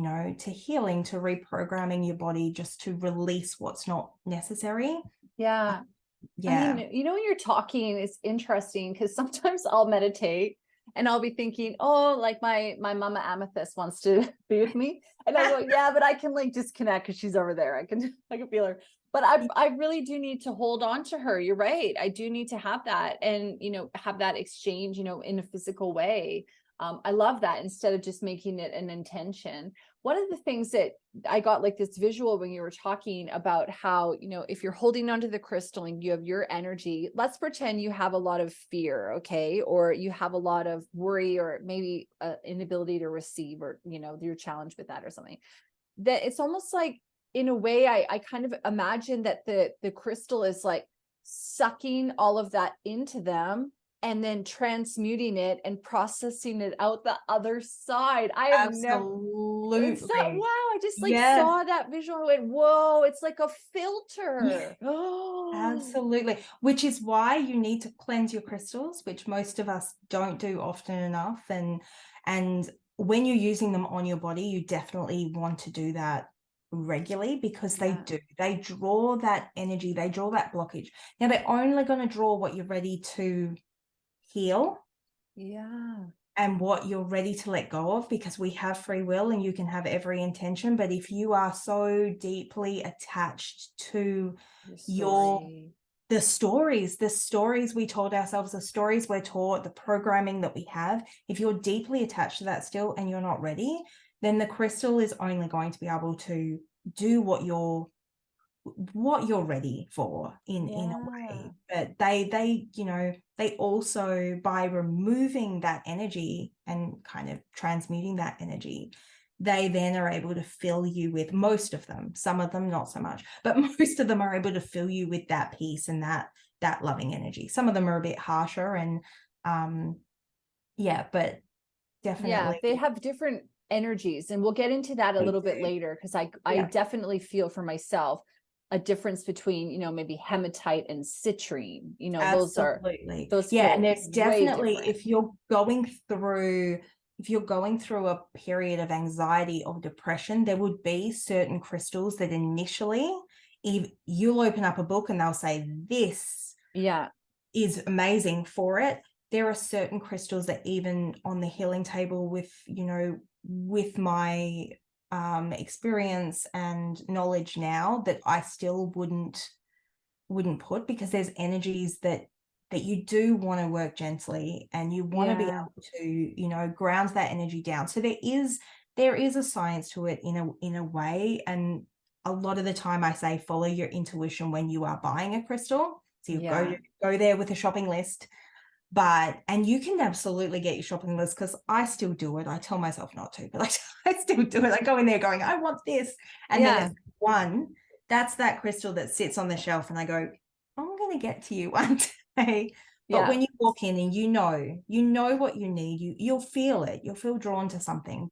to healing, to reprogramming your body, just to release what's not necessary. Yeah. Yeah. I mean, when you're talking, it's interesting because sometimes I'll meditate and I'll be thinking, oh, like my mama Amethyst wants to be with me. And I go, yeah, but I can like disconnect because she's over there. I can feel her. But I really do need to hold on to her. You're right. I do need to have that and, have that exchange, in a physical way. I love that instead of just making it an intention. One of the things that I got like this visual when you were talking about how, if you're holding onto the crystal and you have your energy, let's pretend you have a lot of fear, okay? Or you have a lot of worry or maybe inability to receive or, you're challenged with that or something. That it's almost like, in a way, I kind of imagine that the crystal is like sucking all of that into them and then transmuting it and processing it out the other side. I have Absolutely. it's so, wow, I just like Yes. saw that visual and went, whoa, it's like a filter. Yeah. Absolutely. Which is why you need to cleanse your crystals, which most of us don't do often enough. And when you're using them on your body, you definitely want to do that regularly because they draw that energy, they draw that blockage. Now they're only going to draw what you're ready to heal. Yeah. And what you're ready to let go of, because we have free will and you can have every intention. But if you are so deeply attached to the stories we told ourselves, the stories we're taught, the programming that we have, if you're deeply attached to that still and you're not ready, then the crystal is only going to be able to do what you're ready for in a way. But they also, by removing that energy and kind of transmuting that energy, they then are able to fill you with, most of them, some of them not so much, but most of them are able to fill you with that peace and that loving energy. Some of them are a bit harsher and but definitely they have different energies, and we'll get into that a little bit later because I definitely feel for myself a difference between maybe hematite and citrine. Absolutely. those and there's definitely, different. if you're going through a period of anxiety or depression, there would be certain crystals that initially, if you'll open up a book and they'll say this is amazing for it. There are certain crystals that even on the healing table with my experience and knowledge now, that I still wouldn't put, because there's energies that you do want to work gently and you want to be able to ground that energy down. So there is a science to it in a way, and a lot of the time I say follow your intuition when you are buying a crystal. So you go there with a shopping list. And you can absolutely get your shopping list, because I still do it. I tell myself not to, but I still do it. I go in there going, I want this. And then it's that's that crystal that sits on the shelf and I go, I'm going to get to you one day. But when you walk in and you know what you need, you'll feel it. You'll feel drawn to something.